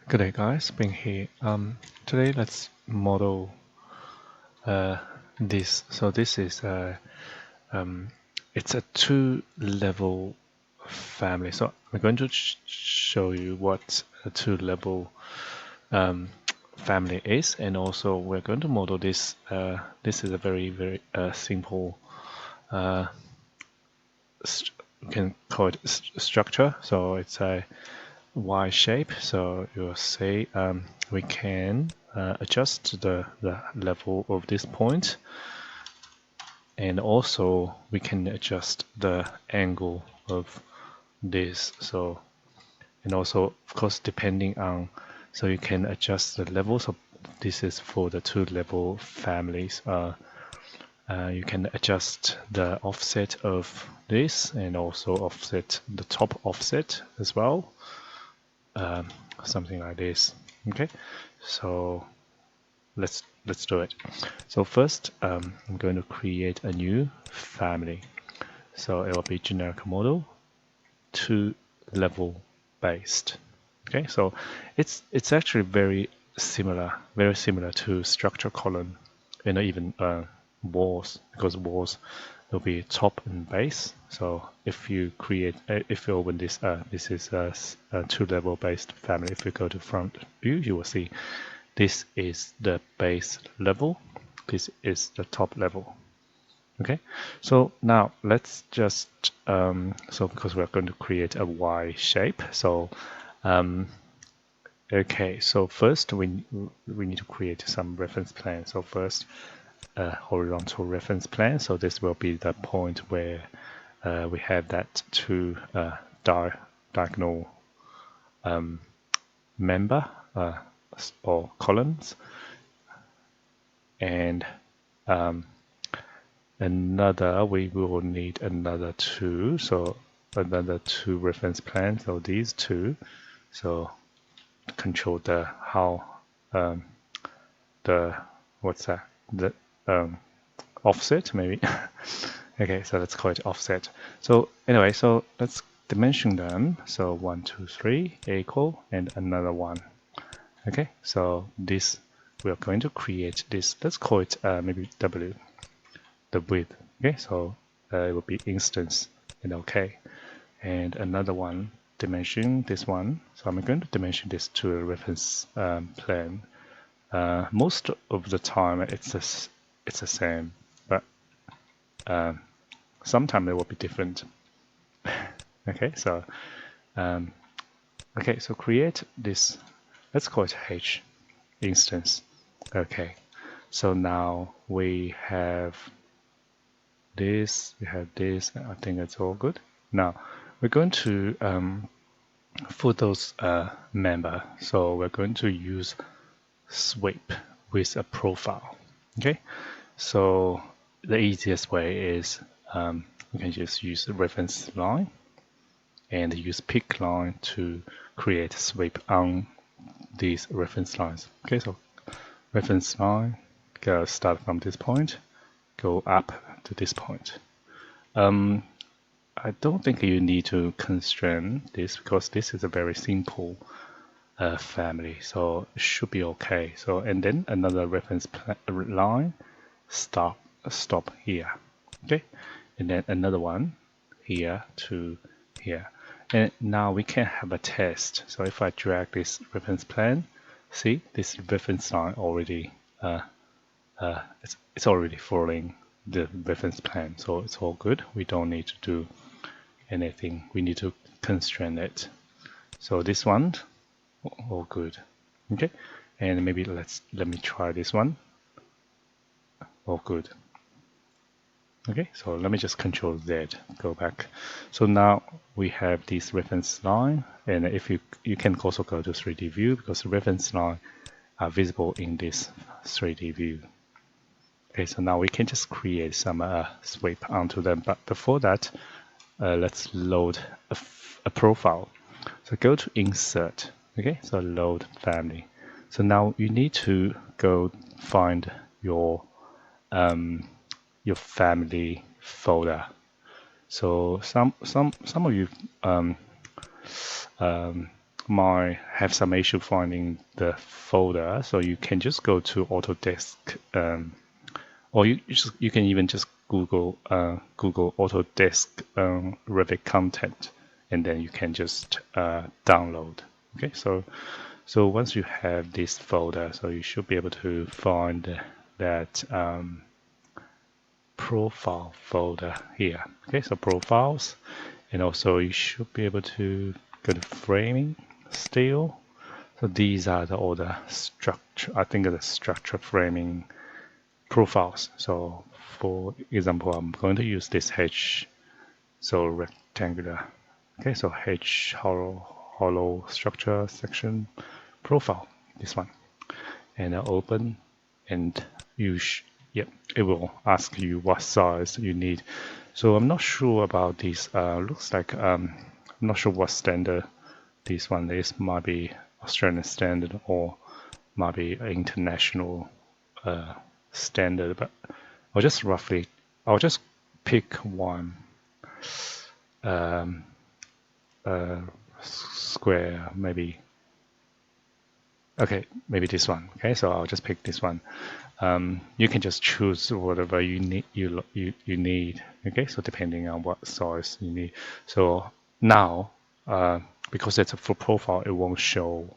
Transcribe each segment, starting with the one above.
Good day, guys. Being here. Today let's model this. So this is it's a two-level family. So I'm going to show you what a two-level family is, and also we're going to model this. This is a very simple. You can call it structure. So it's a Y shape. So you'll say we can adjust the level of this point, and also we can adjust the angle of this. So, and also of course depending on, so you can adjust the level. So this is for the two level families. You can adjust the offset of this and also offset the top offset as well. Something like this. Okay, so let's do it. So first, I'm going to create a new family. So it will be generic model, two level based. Okay, so it's actually very similar to structure column, and even walls, because walls will be top and base. So if you create, if you open this, this is a two level based family. If you go to front view, you will see this is the base level, this is the top level. Okay, so now let's just so because we're going to create a Y shape, so okay, so first we need to create some reference plane. So first horizontal reference plane. So this will be the point where we have that two diagonal member or columns, and another, we will need another two, so another two reference plane. So these two, so control the how the what's that, the offset maybe. Okay, so let's call it offset. So anyway, so let's dimension them. So 1 2 3 equal, and another one. Okay, so this, we are going to create this, let's call it maybe W, the width. Okay, so it will be instance, and okay, and another one, dimension this one. So I'm going to dimension this to a reference plane. Most of the time it's the same, but sometimes it will be different. Okay, so okay, so create this, let's call it H instance. Okay, so now we have this, I think it's all good. Now we're going to for those member, so we're going to use sweep with a profile. Okay, so the easiest way is we can just use the reference line and use pick line to create a sweep on these reference lines. Okay, so reference line, go start from this point, go up to this point. I don't think you need to constrain this because this is a very simple family, so it should be okay. So, and then another reference line, stop here. Okay, and then another one here to here. And now we can have a test. So if I drag this reference plane, see this reference line already it's already following the reference plane, so it's all good. We don't need to do anything. We need to constrain it. So this one, all good. Okay, and maybe let me try this one. All good. Okay, so let me just Control Z, go back. So now we have this reference line, and if you can also go to 3D view because the reference line are visible in this 3D view. Okay, so now we can just create some sweep onto them, but before that, let's load a profile. So go to Insert. Okay, so load family. So now you need to go find your family folder. So some of you might have some issue finding the folder, so you can just go to Autodesk, or you can even just Google Autodesk Revit content, and then you can just download. Okay, so once you have this folder, so you should be able to find that profile folder here. Okay, so profiles, and also you should be able to go to framing still. So these are all the structure, I think the structure framing profiles. So for example, I'm going to use this H, so rectangular. Okay, so H hollow structure section profile, this one, and open, and it will ask you what size you need. So I'm not sure about this. Looks like I'm not sure what standard this one is. Might be Australian standard or might be international standard. But I'll just pick one square, maybe. Okay, maybe this one. Okay, so I'll just pick this one. You can just choose whatever you need. You need. Okay, so depending on what size you need. So now, because it's a full profile, it won't show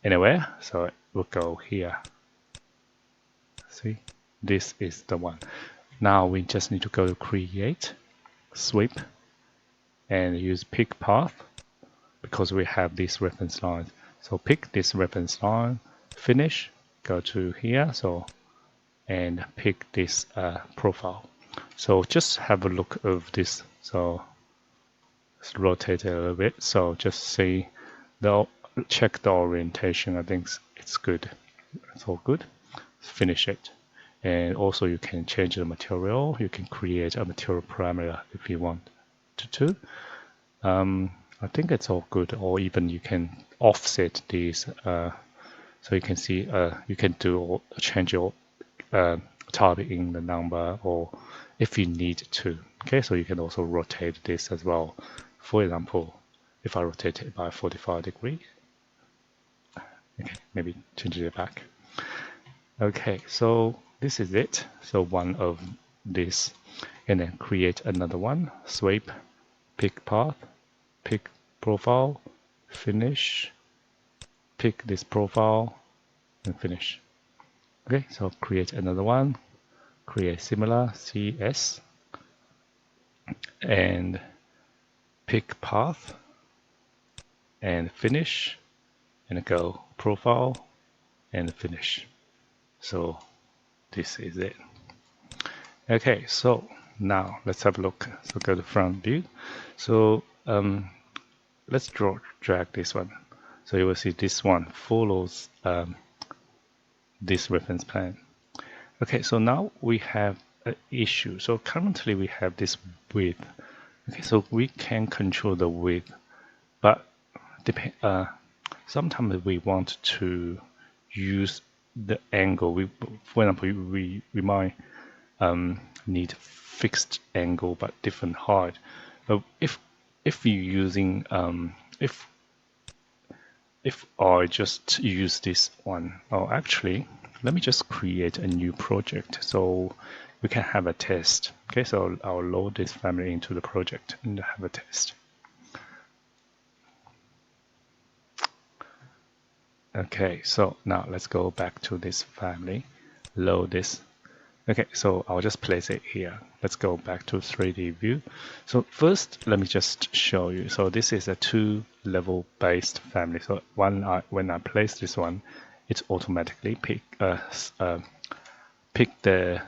anywhere. So it will go here. See, this is the one. Now we just need to go to Create, Sweep, and use Pick Path because we have this reference line. So pick this reference line, Finish, go to here, and pick this profile. So just have a look of this. So let's rotate it a little bit. So just see check the orientation. I think it's good. It's all good. Finish it. And also you can change the material. You can create a material parameter if you want to. I think it's all good, or even you can offset these, so you can see you can change your type in the number, or if you need to. Okay, so you can also rotate this as well. For example, if I rotate it by 45 degrees, okay, maybe change it back. Okay, so this is it. So one of this, and then create another one. Sweep, pick path, pick profile, finish, pick this profile, and finish. Okay, so create another one, create similar CS, and pick path, and finish, and go profile, and finish. So this is it. Okay, so now let's have a look. So go to front view. So let's drag this one. So you will see this one follows this reference plane. Okay, so now we have an issue. So currently we have this width. Okay, so we can control the width, but sometimes we want to use the angle. For example, we might need fixed angle but different height. But if you're using if I just use this one, actually, let me just create a new project so we can have a test. Okay, so I'll load this family into the project and have a test. Okay, so now let's go back to this family, load this. Okay, so I'll just place it here. Let's go back to 3D view. So first, let me just show you. So this is a 2-level based family. So when I place this one, it's automatically pick the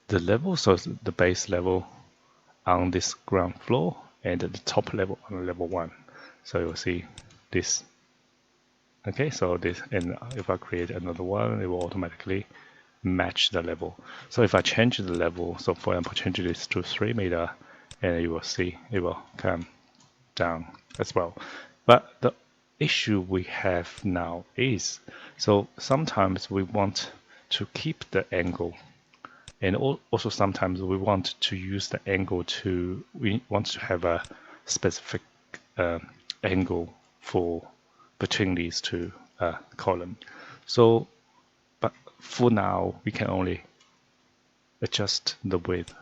level, so the base level on this ground floor and the top level on level 1. So you'll see this. Okay, so this, and if I create another one, it will automatically match the level. So if I change the level, so for example, change this to 3 meter, and you will see it will come down as well. But the issue we have now is, so sometimes we want to keep the angle And also sometimes we want to use the angle we want to have a specific angle for between these two columns. So, but for now, we can only adjust the width.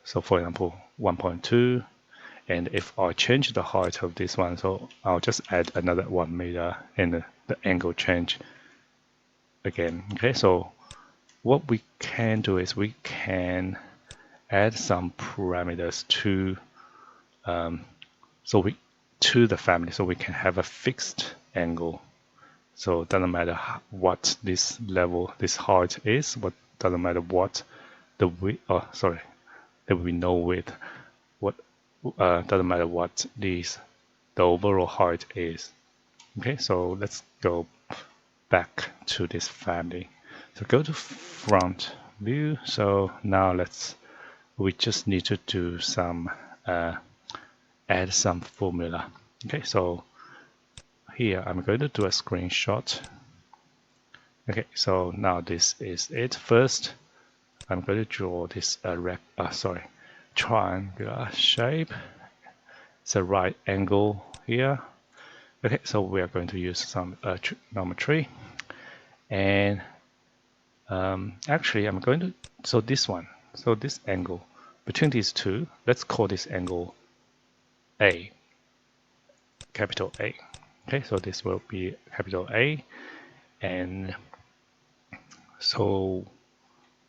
So for example, 1.2, and if I change the height of this one, so I'll just add another 1 meter and the angle change again. Okay, so what we can do is we can add some parameters to to the family, so we can have a fixed angle. So it doesn't matter what this level, this height is, what doesn't matter what the width. Oh, sorry, there will be no width. What doesn't matter what the overall height is. Okay, so let's go back to this family. So go to front view. So now we just need to do some add some formula. Okay, so here I'm going to do a screenshot. Okay, so now this is it. First, I'm going to draw this triangular shape. It's a right angle here. Okay, so we are going to use some trigonometry, and actually I'm going to, so this angle between these two, let's call this angle A, capital A. Okay, so this will be capital A, and so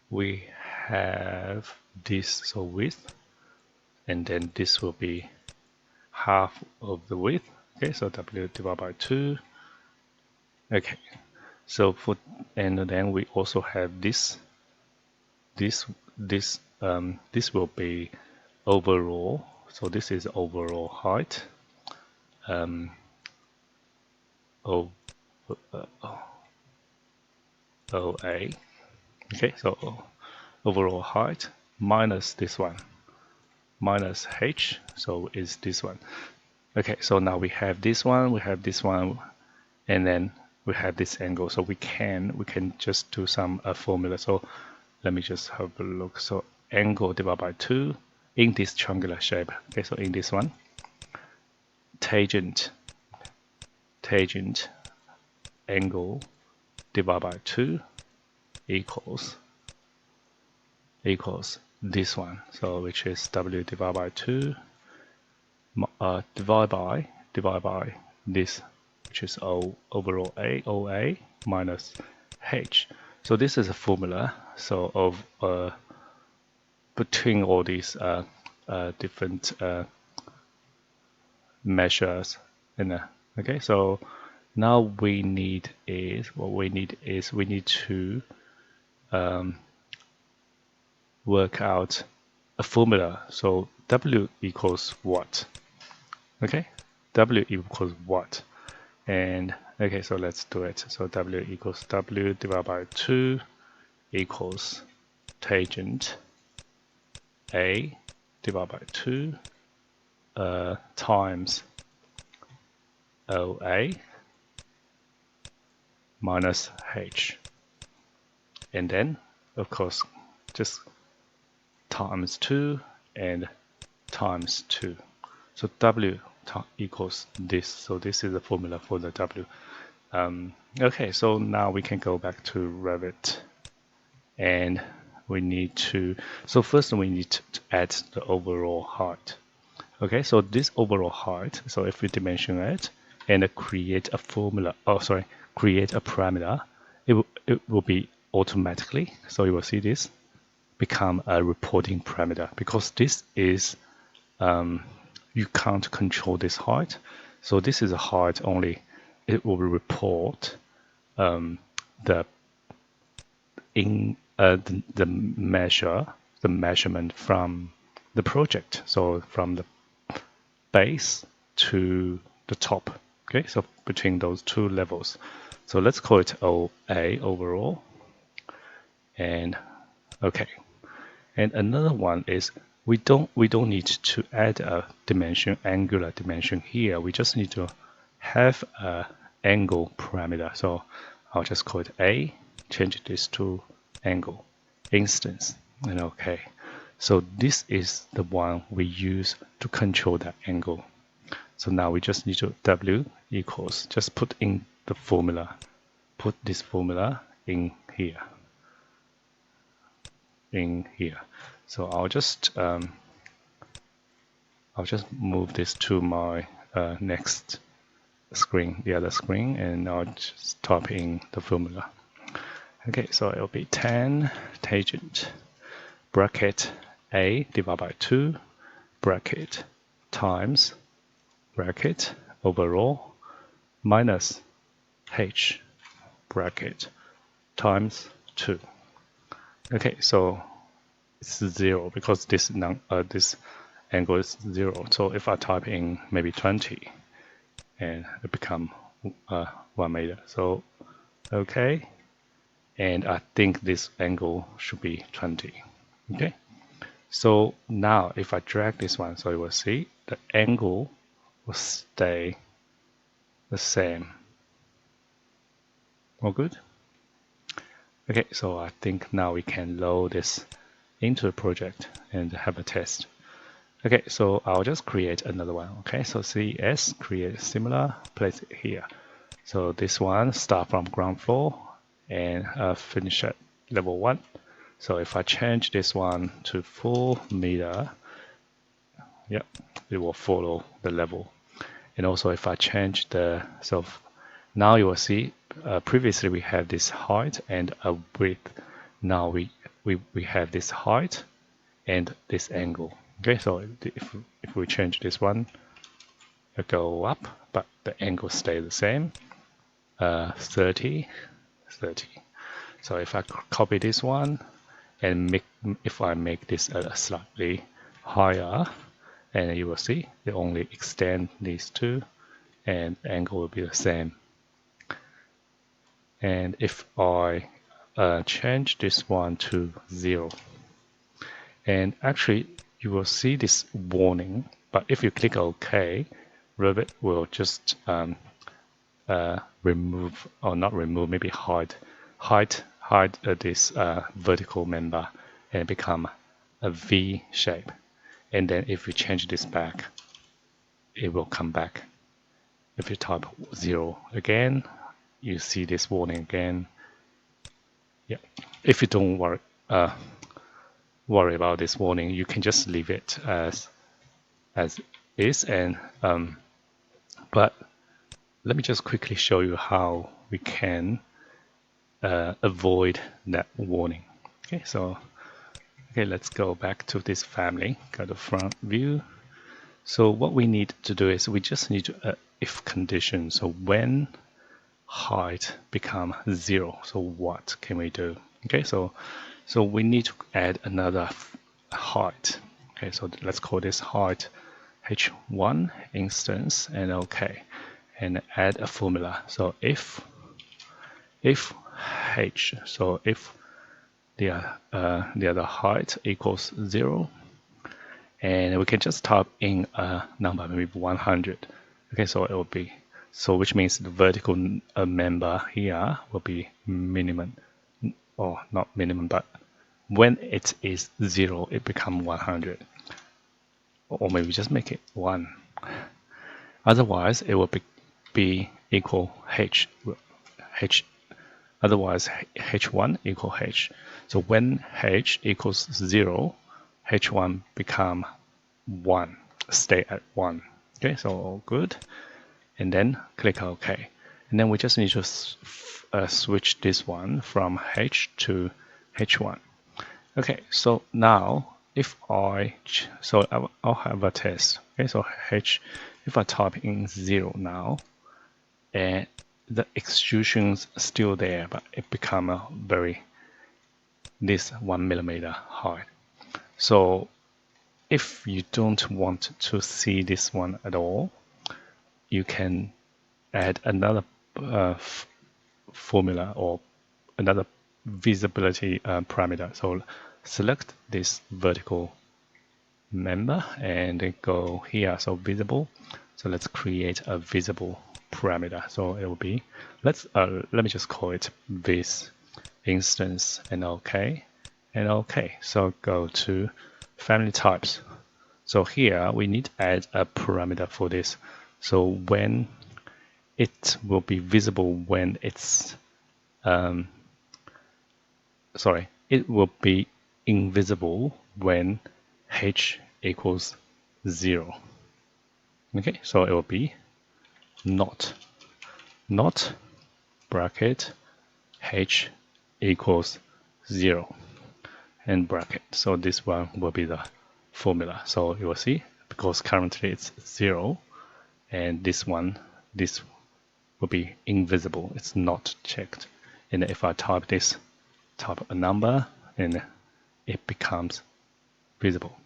we have this, so width, and then this will be half of the width. Okay, so W divided by 2. Okay, so and then we also have this will be overall. So this is overall height. OA. Okay, so overall height minus this one, minus H, so is this one. Okay, so now we have this one, and then we have this angle. So we can just do some formula. So let me just have a look. So angle divided by 2 in this triangular shape. Okay, so in this one, tangent angle divided by 2 equals this one, so which is W divided by 2 divided by this, which is overall OA minus H. So this is a formula, so of between all these different measures in okay, so now we need to work out a formula. So W equals what? Okay, W equals what? And okay, so let's do it. So W equals W divided by 2 equals tangent A divided by 2 times OA minus H, and then of course just times 2 and times 2. So W equals this. So this is the formula for the W. Okay, so now we can go back to Revit, and we need to, so first we need to add the overall height. Okay, so this overall height, so if we dimension it and create a formula, create a parameter, it will be automatically, so you will see this become a reporting parameter, because this is you can't control this height, so this is a height only. It will report the measurement from the project, so from the base to the top. Okay, so between those two levels. So let's call it OA overall. And okay. And another one is we don't need to add a dimension, angular dimension here. We just need to have a angle parameter. So I'll just call it A, change this to angle. instance, and OK. So this is the one we use to control that angle. So now we just need to W equals, just put in the formula, put this formula in here, So I'll just move this to my next screen, the other screen, and I'll just type in the formula. Okay, so it'll be tan tangent bracket A divided by 2 bracket times bracket overall minus H bracket times 2. Okay, so it's 0 because this angle is 0. So if I type in maybe 20, and it become 1 meter. So okay, and I think this angle should be 20. Okay, so now if I drag this one, so you will see the angle will stay the same. All good? Okay, so I think now we can load this into the project and have a test. Okay, so I'll just create another one. Okay, so CS, create similar, place it here. So this one start from ground floor and finish at level 1. So if I change this one to 4 meter, yep, it will follow the level. And also if I change so now you will see previously we have this height and a width. Now we have this height and this angle. Okay, so if we change this one, it go up, but the angle stay the same. 30. So if I copy this one and if I make this slightly higher, and you will see they only extend these two, and angle will be the same. And if I change this one to 0, and actually you will see this warning, but if you click OK, Revit will just remove, or not remove, maybe hide this vertical member and become a V shape. And then if you change this back, it will come back. If you type 0 again, you see this warning again. Yeah. If you don't worry about this warning, you can just leave it as is. And but let me just quickly show you how we can avoid that warning. Okay, so let's go back to this family. Go to front view. So what we need to do is we just need to if condition. So when height become 0, so what can we do? Okay, so we need to add another height. Okay, so let's call this height H1 instance, and okay, and add a formula. So if H, so if the other height equals 0, and we can just type in a number, maybe 100. Okay, so it will be, so which means the vertical member here will be minimum, or not minimum, but when it is 0, it becomes 100. Or maybe just make it 1. Otherwise, it will be equal H. Otherwise, H1 equal H. So when H equals 0, H1 become 1, stay at 1. Okay, so all good. And then click OK. And then we just need to switch this one from H to H1. Okay, so now if I'll have a test. Okay, so H, if I type in 0 now, and the extrusion's still there, but it become a this 1 millimeter high. So if you don't want to see this one at all, you can add another formula or another visibility parameter. So select this vertical member and then go here, so visible. So let's create a visible parameter. So it will be, let me just call it this instance, and okay. And okay, so go to family types. So here we need to add a parameter for this. So when it will be visible when it's, it will be invisible when h equals 0. Okay, so it will be not bracket h equals 0 and bracket. So this one will be the formula. So you will see, because currently it's 0, and this will be invisible. It's not checked. And if I type a number, and it becomes visible.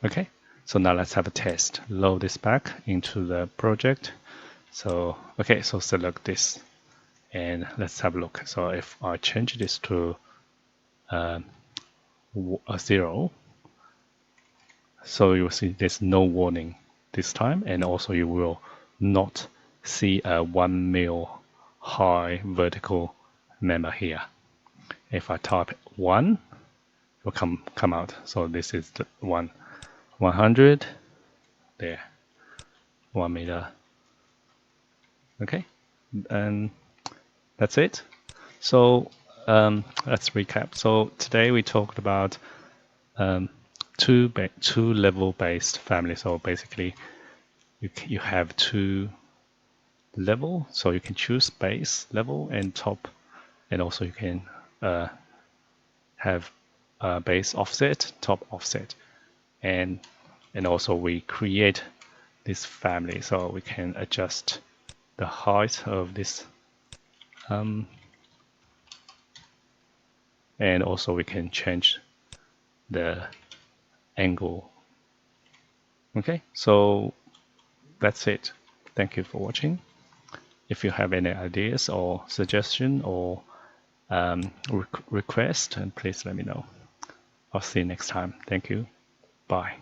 Okay, so now let's have a test. Load this back into the project. So, okay, so select this and let's have a look. So if I change this to a 0, so you will see there's no warning this time, and also you will not see a 1 mil high vertical member here. If I type 1, it will come out. So this is the 100 there, 1 meter. Okay, and that's it. So let's recap. So today we talked about two level based family. So basically you have two level, so you can choose base level and top, and also you can have base offset, top offset, and also we create this family, so we can adjust the height of this, and also we can change the angle. Okay, so that's it. Thank you for watching. If you have any ideas or suggestion or request, and please let me know. I'll see you next time. Thank you. Bye.